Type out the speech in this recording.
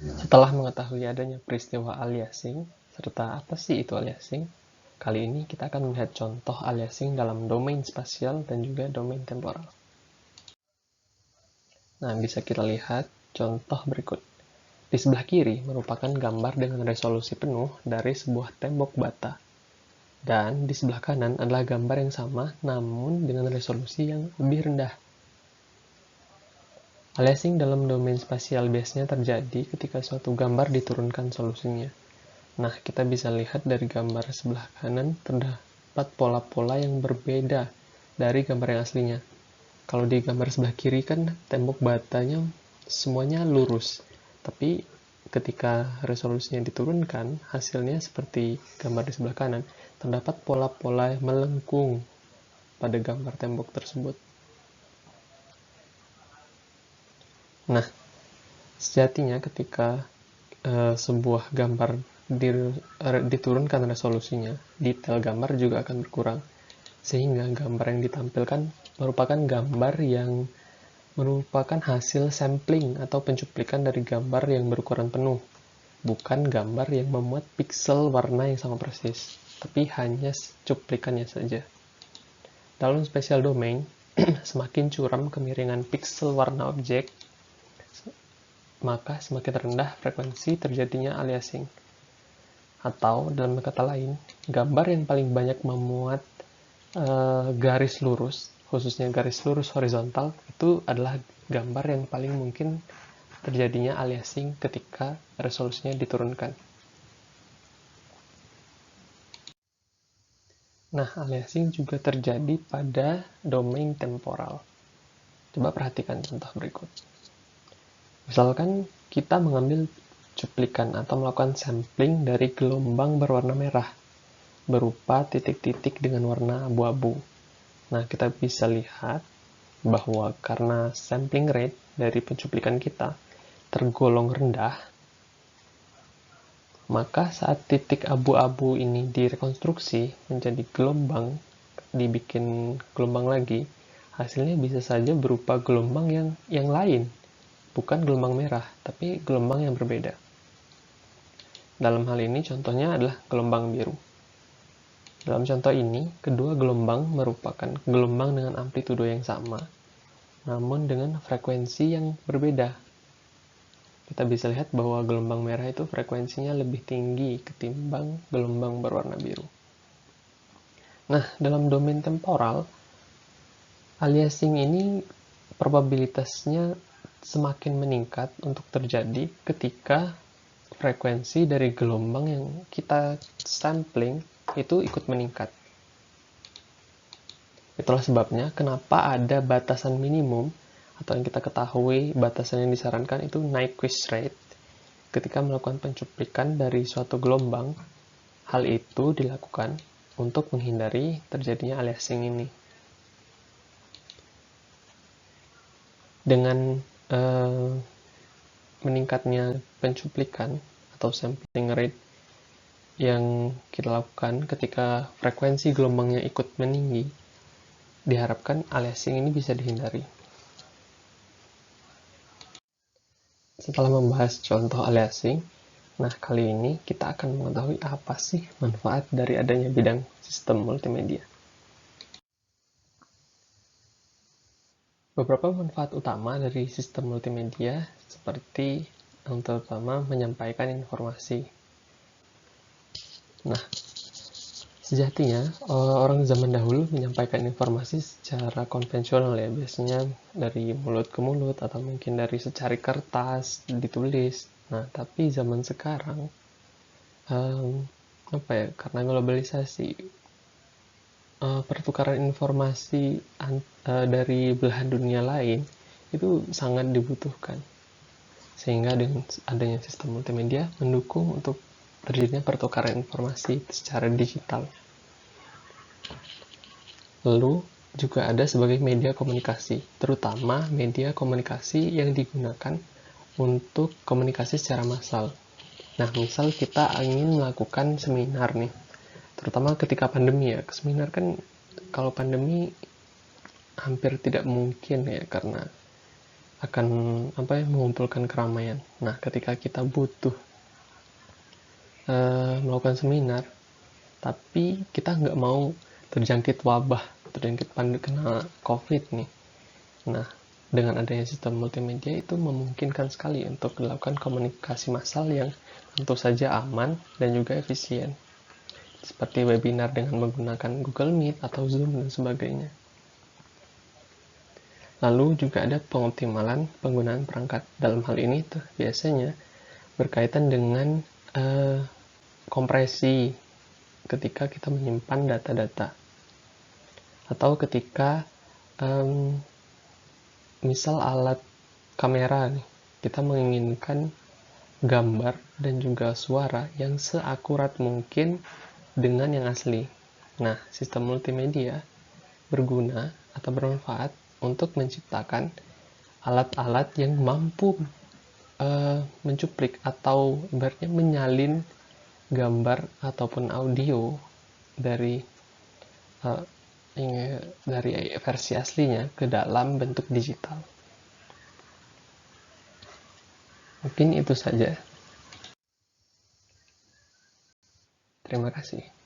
Setelah mengetahui adanya peristiwa aliasing, serta apa sih itu aliasing, kali ini kita akan melihat contoh aliasing dalam domain spasial dan juga domain temporal. Nah, bisa kita lihat contoh berikut. Di sebelah kiri merupakan gambar dengan resolusi penuh dari sebuah tembok bata. Dan di sebelah kanan adalah gambar yang sama namun dengan resolusi yang lebih rendah. Aliasing dalam domain spasial biasanya terjadi ketika suatu gambar diturunkan solusinya. Nah, kita bisa lihat dari gambar sebelah kanan terdapat pola-pola yang berbeda dari gambar yang aslinya. Kalau di gambar sebelah kiri kan tembok batanya semuanya lurus. Tapi ketika resolusinya diturunkan, hasilnya seperti gambar di sebelah kanan, terdapat pola-pola melengkung pada gambar tembok tersebut. Nah, sejatinya ketika sebuah gambar diturunkan resolusinya, detail gambar juga akan berkurang. Sehingga gambar yang ditampilkan merupakan gambar yang merupakan hasil sampling atau pencuplikan dari gambar yang berukuran penuh, bukan gambar yang memuat piksel warna yang sama persis, tapi hanya cuplikannya saja. Dalam spatial domain, semakin curam kemiringan piksel warna objek, maka semakin rendah frekuensi terjadinya aliasing. Atau dalam kata lain, gambar yang paling banyak memuat garis lurus, khususnya garis lurus horizontal, itu adalah gambar yang paling mungkin terjadinya aliasing ketika resolusinya diturunkan. Nah, aliasing juga terjadi pada domain temporal. Coba perhatikan contoh berikut. Misalkan kita mengambil cuplikan atau melakukan sampling dari gelombang berwarna merah berupa titik-titik dengan warna abu-abu. Nah, kita bisa lihat bahwa karena sampling rate dari pencuplikan kita tergolong rendah, maka saat titik abu-abu ini direkonstruksi menjadi gelombang, dibikin gelombang lagi, hasilnya bisa saja berupa gelombang yang lain, bukan gelombang merah, tapi gelombang yang berbeda. Dalam hal ini contohnya adalah gelombang biru. Dalam contoh ini, kedua gelombang merupakan gelombang dengan amplitudo yang sama, namun dengan frekuensi yang berbeda. Kita bisa lihat bahwa gelombang merah itu frekuensinya lebih tinggi ketimbang gelombang berwarna biru. Nah, dalam domain temporal, aliasing ini probabilitasnya semakin meningkat untuk terjadi ketika frekuensi dari gelombang yang kita sampling itu ikut meningkat. Itulah sebabnya kenapa ada batasan minimum atau yang kita ketahui batasan yang disarankan itu Nyquist rate. Ketika melakukan pencuplikan dari suatu gelombang, hal itu dilakukan untuk menghindari terjadinya aliasing ini. Dengan meningkatnya pencuplikan atau sampling rate yang kita lakukan ketika frekuensi gelombangnya ikut meninggi, diharapkan aliasing ini bisa dihindari. Setelah membahas contoh aliasing, nah kali ini kita akan mengetahui apa sih manfaat dari adanya bidang sistem multimedia. Beberapa manfaat utama dari sistem multimedia seperti yang terutama menyampaikan informasi. Nah, sejatinya orang zaman dahulu menyampaikan informasi secara konvensional ya, biasanya dari mulut ke mulut atau mungkin dari secari kertas ditulis. Nah, tapi zaman sekarang karena globalisasi, pertukaran informasi dari belahan dunia lain itu sangat dibutuhkan. Sehingga dengan adanya sistem multimedia mendukung untuk terjadinya pertukaran informasi secara digital. Lalu juga ada sebagai media komunikasi, terutama media komunikasi yang digunakan untuk komunikasi secara massal. Nah, misal kita ingin melakukan seminar nih, terutama ketika pandemi ya. Seminar kan kalau pandemi hampir tidak mungkin ya, karena akan mengumpulkan keramaian. Nah, ketika kita butuh melakukan seminar, tapi kita nggak mau terjangkit wabah, terjangkit kena COVID nih. Nah, dengan adanya sistem multimedia itu memungkinkan sekali untuk dilakukan komunikasi massal yang tentu saja aman dan juga efisien. Seperti webinar dengan menggunakan Google Meet atau Zoom dan sebagainya. Lalu juga ada pengoptimalan penggunaan perangkat. Dalam hal ini tuh biasanya berkaitan dengan kompresi ketika kita menyimpan data-data. Atau ketika misal alat kamera nih, kita menginginkan gambar dan juga suara yang seakurat mungkin dengan yang asli. Nah, sistem multimedia berguna atau bermanfaat untuk menciptakan alat-alat yang mampu mencuplik atau ibaratnya menyalin gambar ataupun audio dari versi aslinya ke dalam bentuk digital. Mungkin itu saja. Terima kasih.